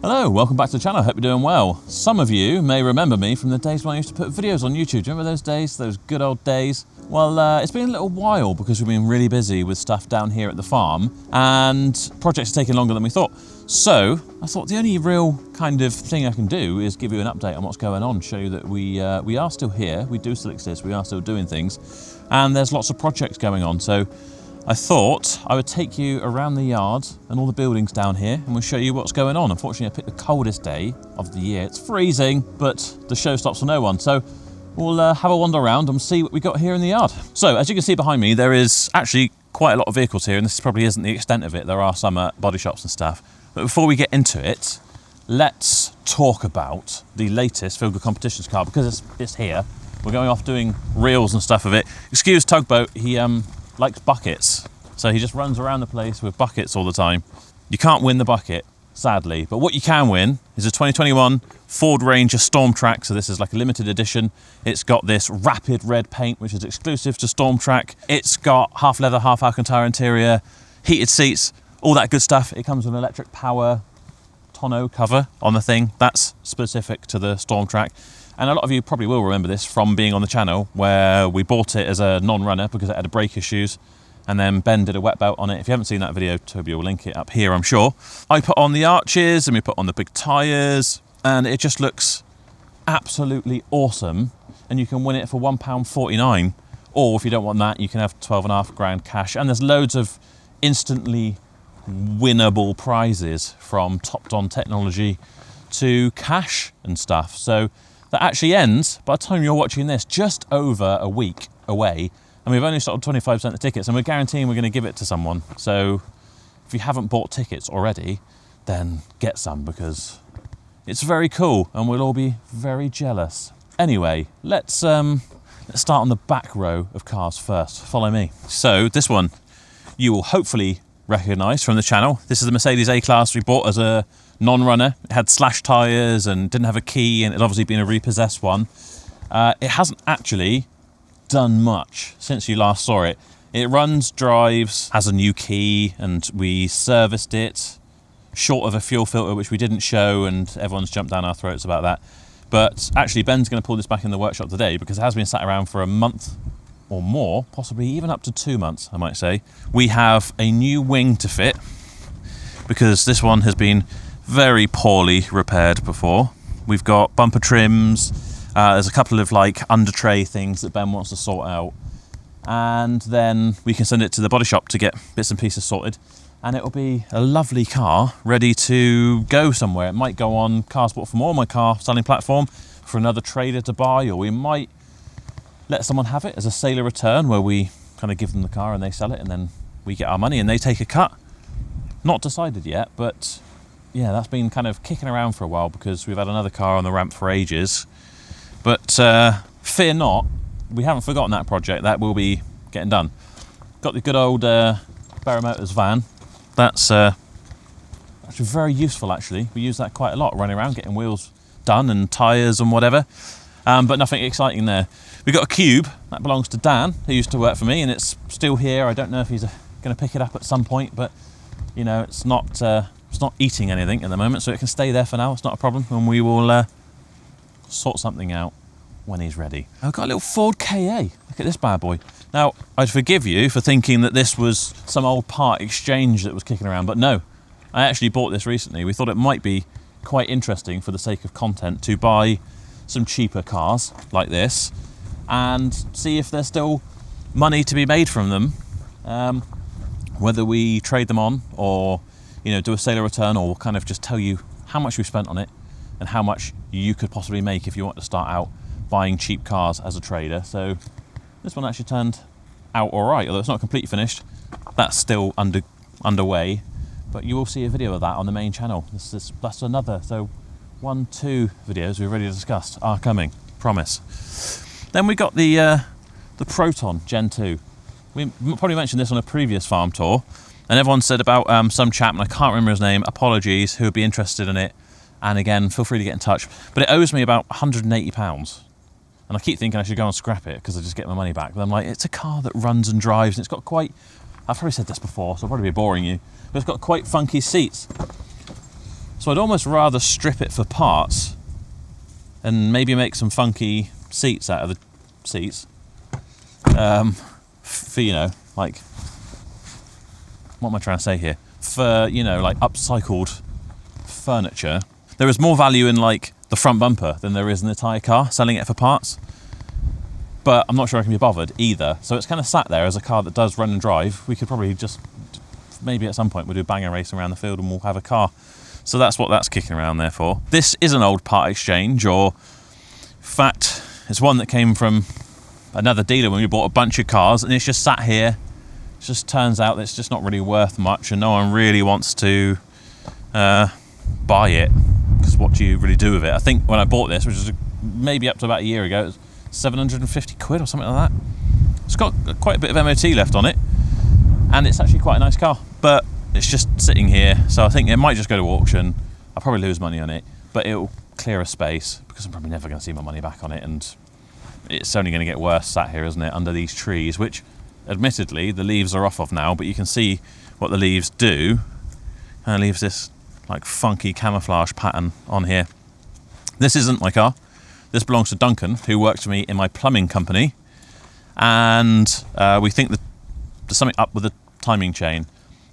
Hello, welcome back to the channel. I hope you're doing well. Some of you may remember me from the days when I used to put videos on YouTube. Do you remember those days, those good old days? Well, it's been a little while because we've been really busy with stuff down here at the farm and projects are taking longer than we thought. So I thought the only real kind of thing I can do is give you an update on what's going on, show you that we are still here, we do still exist, we are still doing things, and there's lots of projects going on. So I thought I would take you around the yard and all the buildings down here and we'll show you what's going on. Unfortunately, I picked the coldest day of the year. It's freezing, but the show stops for no one. So we'll have a wander around and see what we got here in the yard. So as you can see behind me, there is actually quite a lot of vehicles here, and this probably isn't the extent of it. There are some body shops and stuff. But before we get into it, let's talk about the latest Feel Good Competitions car because it's here. We're going off doing reels and stuff of it. Excuse Tugboat, he likes buckets, so he just runs around the place with buckets all the time. You can't win the bucket, sadly, but what you can win is a 2021 Ford Ranger Storm Track. So this is like a limited edition. It's got this rapid red paint, which is exclusive to Storm Track. It's got half leather, half Alcantara interior, heated seats, all that good stuff. It comes with an electric power tonneau cover on the thing. That's specific to the Storm Track. And a lot of you probably will remember this from being on the channel where we bought it as a non-runner because it had brake issues, and then Ben did a wet belt on it. If you haven't seen that video, Toby will link it up here, I'm sure. I put on the arches and we put on the big tyres, and it just looks absolutely awesome. And you can win it for £1.49, or if you don't want that, you can have 12.5 grand cash. And there's loads of instantly winnable prizes, from topped-on technology to cash and stuff. So that actually ends, by the time you're watching this, just over a week away, and we've only sold 25% of the tickets, and we're guaranteeing we're going to give it to someone. So if you haven't bought tickets already, then get some, because it's very cool and we'll all be very jealous. Anyway, let's start on the back row of cars first. Follow me. So this one you will hopefully recognise from the channel. This is the Mercedes A-Class we bought as a non-runner. It had slashed tyres and didn't have a key, and it had obviously been a repossessed one. It hasn't actually done much since you last saw it. It runs, drives, has a new key, and we serviced it, short of a fuel filter, which we didn't show, and everyone's jumped down our throats about that. But actually, Ben's going to pull this back in the workshop today because it has been sat around for a month or more, possibly even up to 2 months, I might say. We have a new wing to fit because this one has been very poorly repaired before. We've got bumper trims, there's a couple of like under tray things that Ben wants to sort out, and then we can send it to the body shop to get bits and pieces sorted, and it'll be a lovely car ready to go somewhere. It might go on Cars Bought For More, my car selling platform, for another trader to buy, or we might let someone have it as a sale or return where we kind of give them the car and they sell it, and then we get our money and they take a cut. Not decided yet, but yeah, that's been kind of kicking around for a while because we've had another car on the ramp for ages. But fear not, we haven't forgotten that project. That will be getting done. Got the good old Barrow Motors van. That's actually very useful, actually. We use that quite a lot, running around, getting wheels done and tyres and whatever. But nothing exciting there. We've got a Cube, that belongs to Dan, who used to work for me, and it's still here. I don't know if he's going to pick it up at some point, but you know, it's not eating anything at the moment, so it can stay there for now. It's not a problem, and we will sort something out when he's ready. I've got a little Ford KA. Look at this bad boy. Now, I'd forgive you for thinking that this was some old part exchange that was kicking around, but no. I actually bought this recently. We thought it might be quite interesting for the sake of content to buy some cheaper cars like this and see if there's still money to be made from them, whether we trade them on or, you know, do a sale or return, or we'll kind of just tell you how much we spent on it and how much you could possibly make if you want to start out buying cheap cars as a trader. So this one actually turned out all right, although it's not completely finished. That's still underway, but you will see a video of that on the main channel. That's another. So 2 videos we've already discussed are coming, promise. Then we got the Proton Gen 2. We probably mentioned this on a previous farm tour, and everyone said about some chap, and I can't remember his name, apologies, who would be interested in it. And again, feel free to get in touch. But it owes me about £180. And I keep thinking I should go and scrap it because I just get my money back. But I'm like, it's a car that runs and drives, and it's got quite, I've probably said this before, so I'll probably be boring you, but it's got quite funky seats. So I'd almost rather strip it for parts and maybe make some funky seats out of the seats. For, you know, like, what am I trying to say here? For, you know, like upcycled furniture. There is more value in like the front bumper than there is in the entire car, selling it for parts. But I'm not sure I can be bothered either. So it's kind of sat there as a car that does run and drive. We could probably just, maybe at some point we'll do a banger race around the field and we'll have a car. So that's what that's kicking around there for. This is an old part exchange, or in fact, it's one that came from another dealer when we bought a bunch of cars, and it's just sat here. It just turns out that it's just not really worth much, and no one really wants to buy it, because what do you really do with it? I think when I bought this, which was maybe up to about a year ago, it was 750 quid or something like that. It's got quite a bit of MOT left on it, and it's actually quite a nice car, but it's just sitting here, so I think it might just go to auction. I'll probably lose money on it, but it'll clear a space, because I'm probably never going to see my money back on it, and it's only going to get worse sat here, isn't it, under these trees, which admittedly the leaves are off of now, but you can see what the leaves do, and it leaves this like funky camouflage pattern on here. This isn't my car. This belongs to Duncan, who works for me in my plumbing company, and we think that there's something up with the timing chain.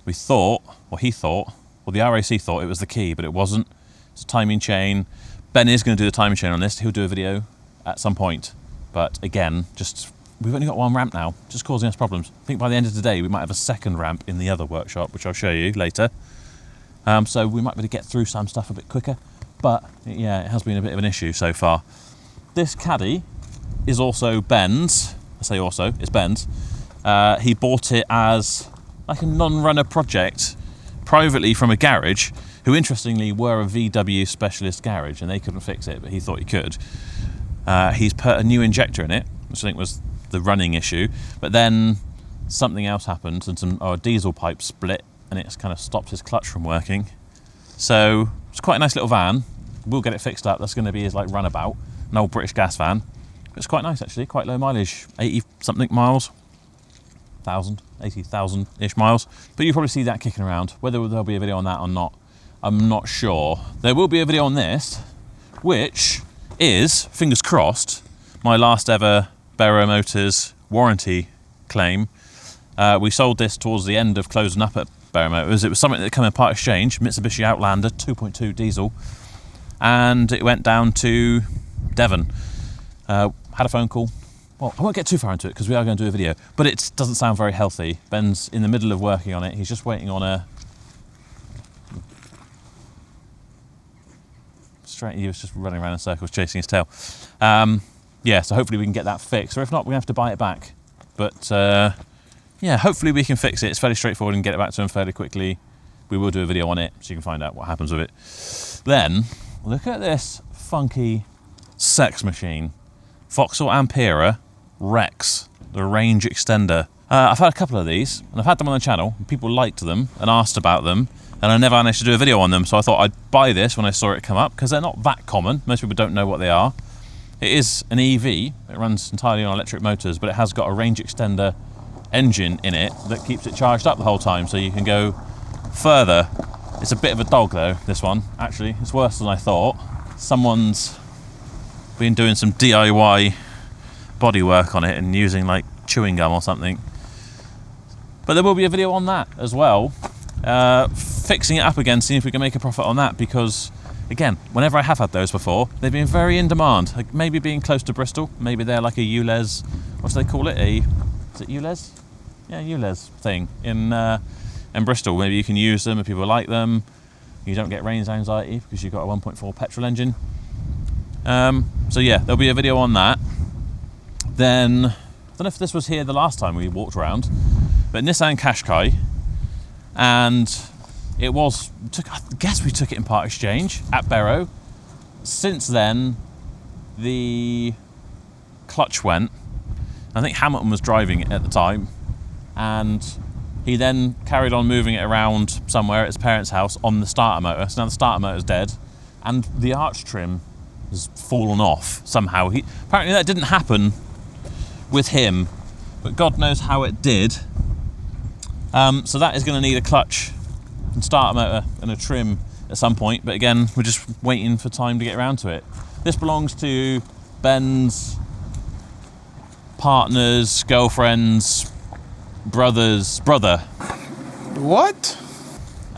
We thought, or he thought, or the RAC thought it was the key, but it wasn't. It's a timing chain. Ben is going to do the timing chain on this. He'll do a video at some point. But again, just we've only got one ramp now, just causing us problems. I think by the end of the day, we might have a second ramp in the other workshop, which I'll show you later. So we might be able to get through some stuff a bit quicker. But yeah, it has been a bit of an issue so far. This caddy is also Ben's. I say also, it's Ben's. He bought it as like a non-runner project privately from a garage, who interestingly were a VW specialist garage, and they couldn't fix it, but he thought he could. He's put a new injector in it, which I think was the running issue, but then something else happened, and a diesel pipe split, and it's kind of stopped his clutch from working. So it's quite a nice little van. We'll get it fixed up. That's going to be his like runabout, an old British gas van. It's quite nice actually, quite low mileage, 80 something miles. 80,000-ish miles, but you'll probably see that kicking around. Whether there'll be a video on that or not, I'm not sure. There will be a video on this, which is, fingers crossed, my last ever Barrow Motors warranty claim. We sold this towards the end of closing up at Barrow Motors. It was something that came in part exchange, Mitsubishi Outlander 2.2 diesel, and it went down to Devon. Had a phone call. Well, I won't get too far into it because we are going to do a video, but it doesn't sound very healthy. Ben's in the middle of working on it. He's just waiting on a... He was just running around in circles chasing his tail. Yeah, so hopefully we can get that fixed, or if not, we're going to have to buy it back. But yeah, hopefully we can fix it. It's fairly straightforward and get it back to him fairly quickly. We will do a video on it so you can find out what happens with it. Then, look at this funky sex machine. Vauxhall Ampera Rex, the range extender. I've had a couple of these, and I've had them on the channel, and people liked them and asked about them, and I never managed to do a video on them, so I thought I'd buy this when I saw it come up, because they're not that common. Most people don't know what they are. It is an EV, it runs entirely on electric motors, but it has got a range extender engine in it that keeps it charged up the whole time, so you can go further. It's a bit of a dog though, this one. Actually, it's worse than I thought. Someone's been doing some DIY bodywork on it and using like chewing gum or something. But there will be a video on that as well, fixing it up again, seeing if we can make a profit on that, because again, whenever I have had those before, they've been very in demand. Like maybe being close to Bristol, maybe they're like a ULEZ, what do they call it? Is it ULEZ? Yeah, ULEZ thing in Bristol. Maybe you can use them if people like them. You don't get range anxiety because you've got a 1.4 petrol engine. So yeah, there'll be a video on that. Then, I don't know if this was here the last time we walked around, but Nissan Qashqai, and it was, I guess we took it in part exchange at Barrow. Since then, the clutch went. I think Hamilton was driving it at the time, and he then carried on moving it around somewhere at his parents' house on the starter motor. So now the starter motor's dead, and the arch trim has fallen off somehow. Apparently that didn't happen with him, but God knows how it did. So that is going to need a clutch and starter motor and a trim at some point, but again, we're just waiting for time to get around to it. This belongs to Ben's partner's girlfriend's brother. What?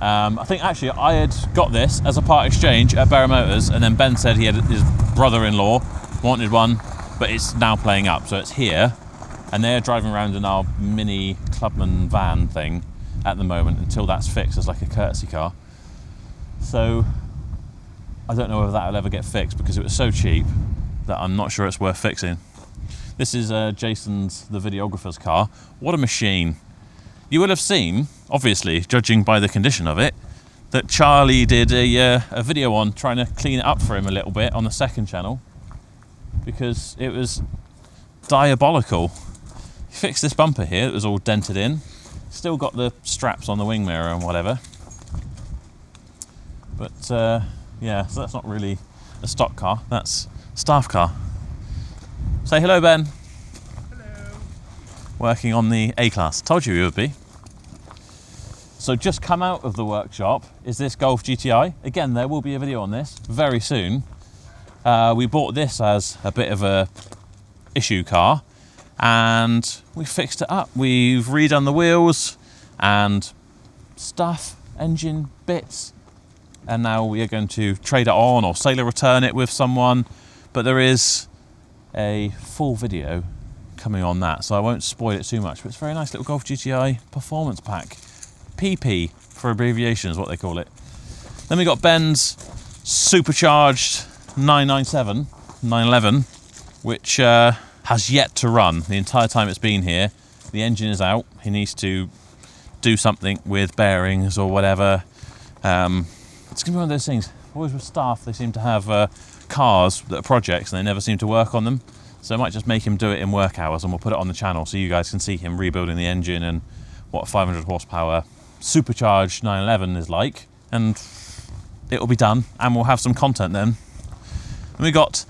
I think actually I had got this as a part exchange at Barrow Motors, and then Ben said he had his brother-in-law wanted one, but it's now playing up, so it's here, and they're driving around in our mini Clubman van thing at the moment until that's fixed as like a courtesy car. So I don't know whether that'll ever get fixed because it was so cheap that I'm not sure it's worth fixing. This is Jason's, the videographer's car. What a machine. You will have seen, obviously, judging by the condition of it, that Charlie did a video on trying to clean it up for him a little bit on the second channel because it was diabolical. He fixed this bumper here, it was all dented in. Still got the straps on the wing mirror and whatever. But yeah, so that's not really a stock car, that's a staff car. Say hello, Ben. Hello. Working on the A-Class. Told you he would be. So just come out of the workshop is this Golf GTI. Again, there will be a video on this very soon. We bought this as a bit of a issue car and we fixed it up. We've redone the wheels and stuff, engine bits, and now we are going to trade it on or sale or return it with someone. But there is a full video coming on that, so I won't spoil it too much, but it's a very nice little Golf GTI performance pack. PP for abbreviation is what they call it. Then we got Ben's supercharged 911, which has yet to run the entire time it's been here. The engine is out. He needs to do something with bearings or whatever. It's gonna be one of those things. Always with staff, they seem to have cars that are projects and they never seem to work on them. So I might just make him do it in work hours and we'll put it on the channel so you guys can see him rebuilding the engine and what 500 horsepower supercharged 911 is like, and it'll be done and we'll have some content then. And we got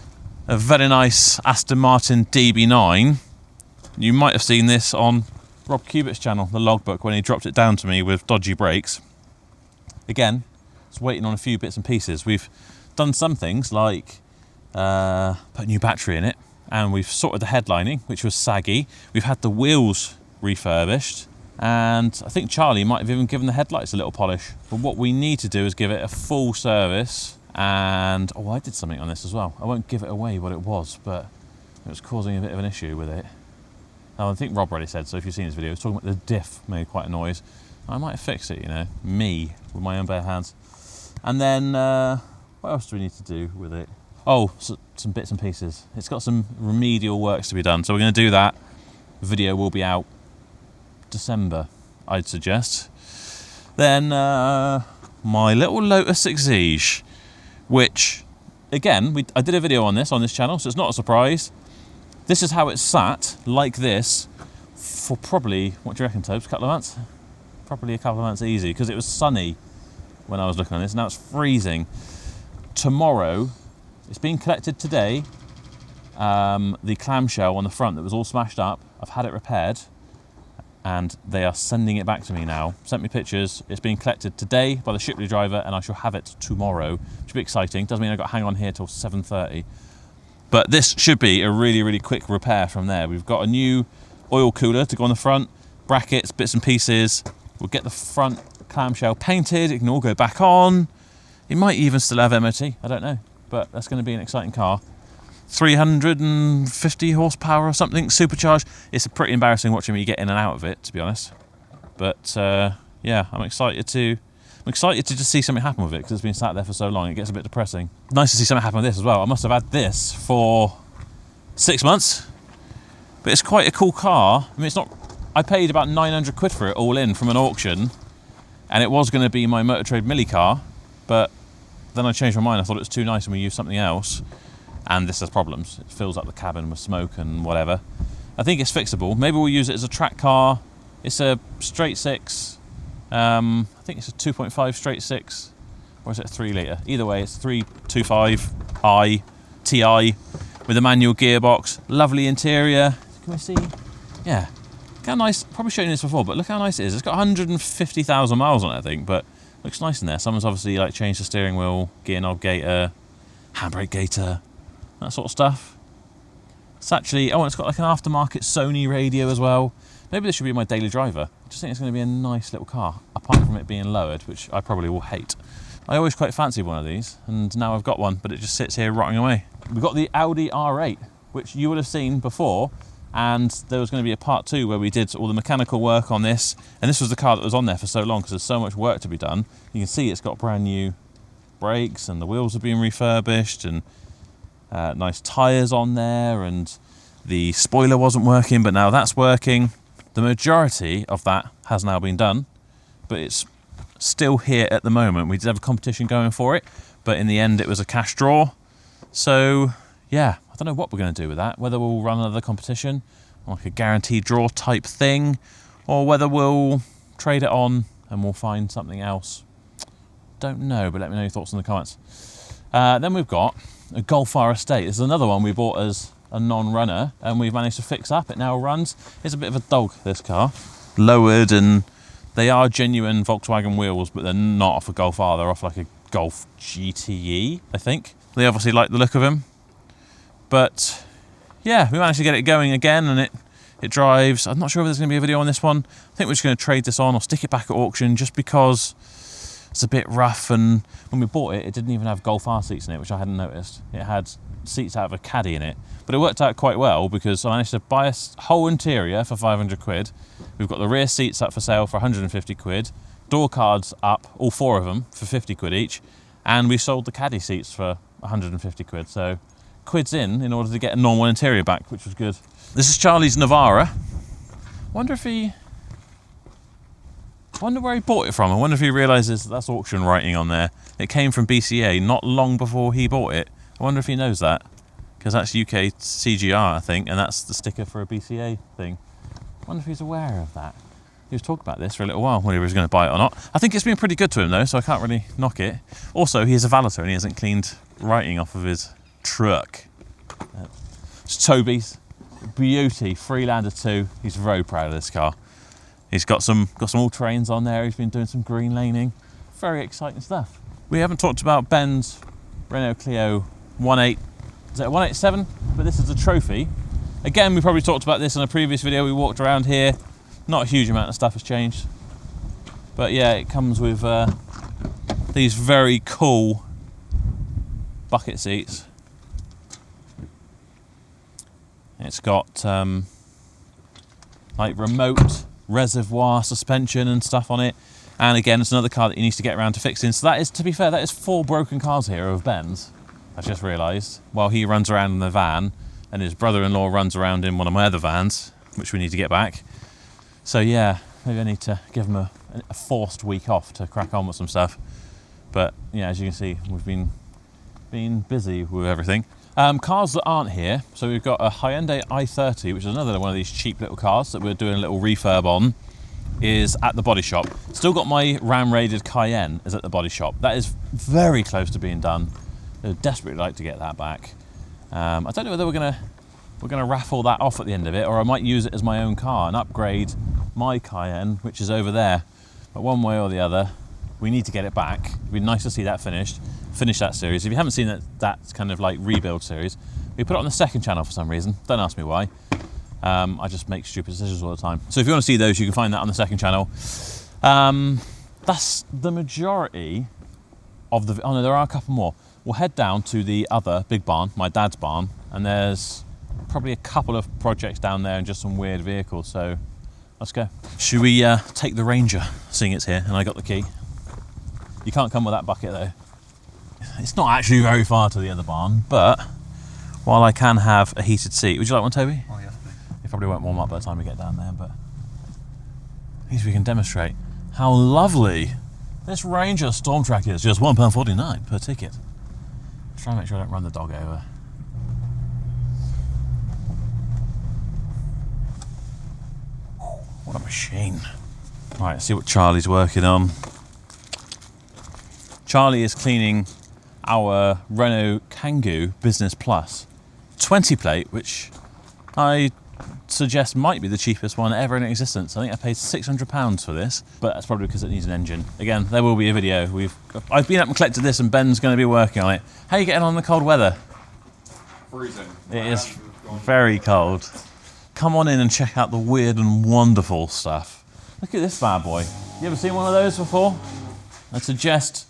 a very nice Aston Martin DB9. You might have seen this on Rob Cubitt's channel, the logbook, when he dropped it down to me with dodgy brakes. Again, it's waiting on a few bits and pieces. We've done some things like put a new battery in it, and we've sorted the headlining, which was saggy. We've had the wheels refurbished, and I think Charlie might have even given the headlights a little polish. But what we need to do is give it a full service, and oh, I did something on this as well. I won't give it away what it was, but it was causing a bit of an issue with it. Now, I think Rob already said, so if you've seen this video, it's talking about the diff made quite a noise. I might have fixed it, you know, me, with my own bare hands. And then, what else do we need to do with it? Oh, so, some bits and pieces. It's got some remedial works to be done, so we're going to do that. The video will be out December, I'd suggest. Then, my little Lotus Exige, which, again, I did a video on this channel, so it's not a surprise. This is how it sat, like this, for probably, what do you reckon, Tobes, a couple of months? Probably a couple of months easy, because it was sunny when I was looking at this. Now it's freezing. Tomorrow, it's being collected today, the clamshell on the front that was all smashed up, I've had it repaired, and they are sending it back to me now. Sent me pictures. It's being collected today by the Shipley driver, and I shall have it tomorrow, which will be exciting. Doesn't mean I've got to hang on here till 7:30. But this should be a really, really quick repair from there. We've got a new oil cooler to go on the front, brackets, bits and pieces. We'll get the front clamshell painted. It can all go back on. It might even still have MOT, I don't know. But that's going to be an exciting car. 350 horsepower or something, supercharged. It's pretty embarrassing watching me get in and out of it, to be honest. But yeah, I'm excited to just see something happen with it because it's been sat there for so long. It gets a bit depressing. Nice to see something happen with this as well. I must have had this for 6 months, but it's quite a cool car. I mean, it's not. I paid about 900 quid for it all in from an auction, and it was going to be my Motor Trade Millie car, but then I changed my mind. I thought it was too nice and we used something else, and this has problems. It fills up the cabin with smoke and whatever. I think it's fixable. Maybe we'll use it as a track car. It's a straight six. I think it's a 2.5 straight six, or is it a 3 litre? Either way, it's 325i TI with a manual gearbox. Lovely interior. Can we see? Yeah. Look how nice. Probably shown you this before, but look how nice it is. It's got 150,000 miles on it, I think, but Looks nice in there. Someone's obviously like changed the steering wheel, gear knob gaiter, handbrake gaiter, that sort of stuff. It's actually, oh, and it's got like an aftermarket Sony radio as well. Maybe this should be my daily driver. I just think it's going to be a nice little car, apart from it being lowered, which I probably will hate. I always quite fancied one of these, and now I've got one, but it just sits here rotting away. We've got the Audi R8, which you would have seen before, and there was going to be a part 2 where we did all the mechanical work on this, and this was the car that was on there for so long because there's so much work to be done. You can see it's got brand new brakes, and the wheels are being refurbished, and nice tyres on there, and the spoiler wasn't working, but now that's working. The majority of that has now been done, but it's still here at the moment. We did have a competition going for it, but in the end it was a cash draw. So yeah, I don't know what we're going to do with that, whether we'll run another competition, like a guaranteed draw type thing, or whether we'll trade it on and we'll find something else. Don't know, but let me know your thoughts in the comments. Then we've got a Golf R Estate. This is another one we bought as a non-runner, and we've managed to fix up. It now runs. It's a bit of a dog, this car. Lowered, and they are genuine Volkswagen wheels, but they're not off a Golf R. They're off like a Golf GTE, I think. They obviously like the look of him. But yeah, we managed to get it going again, and it drives. I'm not sure if there's going to be a video on this one. I think we're just going to trade this on or stick it back at auction, just because it's a bit rough. And when we bought it, it didn't even have Golf R seats in it, which I hadn't noticed. It had seats out of a caddy in it, but it worked out quite well because I managed to buy a whole interior for 500 quid. We've got the rear seats up for sale for 150 quid, door cards up, all 4 of them, for 50 quid each, and we sold the caddy seats for 150 quid. So quids in order to get a normal interior back, which was good. This is Charlie's Navara. Wonder where he bought it from. I wonder if he realises that's auction writing on there. It came from BCA not long before he bought it. I wonder if he knows that, because that's UK CGR, I think, and that's the sticker for a BCA thing. I wonder if he's aware of that. He was talking about this for a little while, whether he was going to buy it or not. I think it's been pretty good to him though, so I can't really knock it. Also, he is a valeter and he hasn't cleaned writing off of his truck. It's Toby's beauty, Freelander 2. He's very proud of this car. He's got some all-terrains on there. He's been doing some green laning. Very exciting stuff. We haven't talked about Ben's Renault Clio 187, but this is a trophy. Again, we probably talked about this in a previous video. We walked around here. Not a huge amount of stuff has changed, but yeah, it comes with these very cool bucket seats. It's got like remote reservoir suspension and stuff on it, and again, it's another car that he needs to get around to fixing. So that is, to be fair, that is 4 broken cars here of Ben's. I've just realised, while he runs around in the van and his brother-in-law runs around in one of my other vans, which we need to get back. So yeah, maybe I need to give him a forced week off to crack on with some stuff. But yeah, as you can see, we've been busy with everything. Cars that aren't here, so we've got a Hyundai i30, which is another one of these cheap little cars that we're doing a little refurb on, is at the body shop. Still got my Ram-rated Cayenne is at the body shop. That is very close to being done. I'd desperately like to get that back. I don't know whether we're gonna raffle that off at the end of it, or I might use it as my own car and upgrade my Cayenne, which is over there. But one way or the other, we need to get it back. It'd be nice to see that finished. Finish that series. If you haven't seen that kind of like rebuild series, we put it on the second channel for some reason. Don't ask me why. I just make stupid decisions all the time. So if you want to see those, you can find that on the second channel. That's the majority of the... Oh no, there are a couple more. We'll head down to the other big barn, my dad's barn, and there's probably a couple of projects down there and just some weird vehicles, so let's go. Should we take the Ranger, seeing it's here and I got the key? You can't come with that bucket though. It's not actually very far to the other barn, but while I can have a heated seat... Would you like one, Toby? Oh, yes, please. It probably won't warm up by the time we get down there, but at least we can demonstrate how lovely this Ranger Storm Track is. Just £1.49 per ticket. Try and make sure I don't run the dog over. What a machine. Right, let's see what Charlie's working on. Charlie is cleaning our Renault Kangoo Business Plus 20 plate, which I suggest might be the cheapest one ever in existence. I think I paid £600 for this, but that's probably because it needs an engine. Again, there will be a video. I've been up and collected this, and Ben's going to be working on it. How are you getting on in the cold weather? Freezing. It is very cold. Come on in and check out the weird and wonderful stuff. Look at this bad boy. You ever seen one of those before? I suggest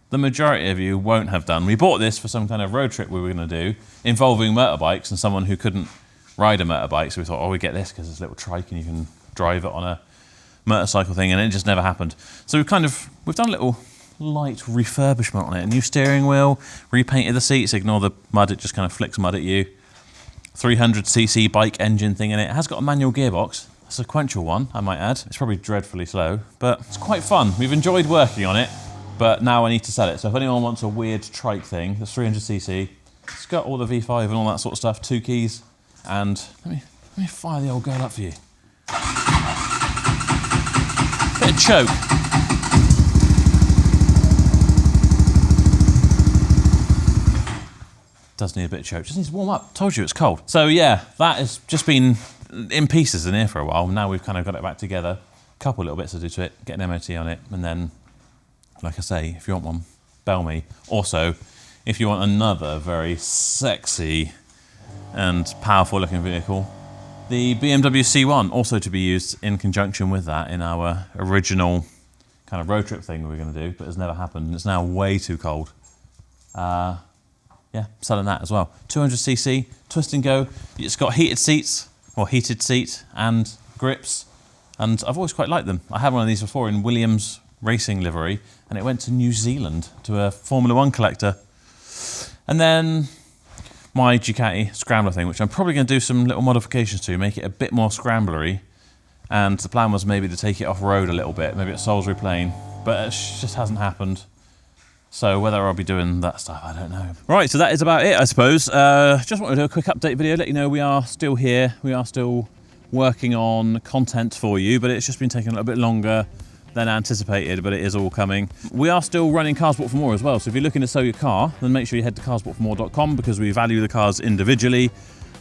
the majority of you won't have done. We bought this for some kind of road trip we were going to do involving motorbikes and someone who couldn't ride a motorbike, so we thought, oh, we get this because it's a little trike and you can drive it on a motorcycle thing, and it just never happened. So we've done a little light refurbishment on it. A new steering wheel, repainted the seats, ignore the mud, it just kind of flicks mud at you. 300cc bike engine thing in it. It has got a manual gearbox, a sequential one, I might add. It's probably dreadfully slow, but it's quite fun. We've enjoyed working on it, but now I need to sell it. So if anyone wants a weird trike thing, it's 300cc. It's got all the V5 and all that sort of stuff, 2 keys. And let me fire the old girl up for you. Bit of choke. Does need a bit of choke. Just needs to warm up. Told you it's cold. So yeah, that has just been in pieces in here for a while. Now we've kind of got it back together. A couple of little bits to do to it. Get an MOT on it, and then, like I say, if you want one, bell me. Also, if you want another very sexy and powerful looking vehicle, the BMW C1, also to be used in conjunction with that in our original kind of road trip thing we were going to do, but has never happened, and it's now way too cold. Yeah, selling that as well. 200cc, twist and go. It's got heated seats, or heated seat and grips, and I've always quite liked them. I had one of these before in Williams racing livery, and it went to New Zealand to a Formula 1 collector. And then my Ducati Scrambler thing, which I'm probably going to do some little modifications to, make it a bit more scramblery. And the plan was maybe to take it off-road a little bit, maybe at Salisbury Plain, but it just hasn't happened. So whether I'll be doing that stuff, I don't know. Right, so that is about it, I suppose. Just wanted to do a quick update video, let you know we are still here. We are still working on content for you, but it's just been taking a little bit longer than anticipated, but it is all coming. We are still running Cars Bought For More as well, so if you're looking to sell your car, then make sure you head to carsboughtformore.com, because we value the cars individually.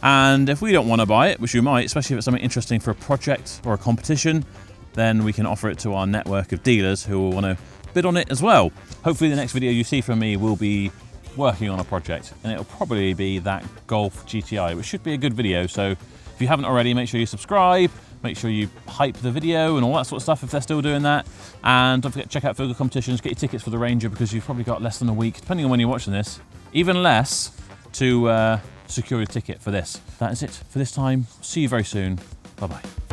And if we don't want to buy it, which we might, especially if it's something interesting for a project or a competition, then we can offer it to our network of dealers who will want to bid on it as well. Hopefully the next video you see from me will be working on a project, and it'll probably be that Golf GTI, which should be a good video. So if you haven't already, make sure you subscribe, make sure you hype the video and all that sort of stuff if they're still doing that. And don't forget to check out Field competitions, get your tickets for the Ranger, because you've probably got less than a week, depending on when you're watching this, even less, to secure your ticket for this. That is it for this time. See you very soon. Bye-bye.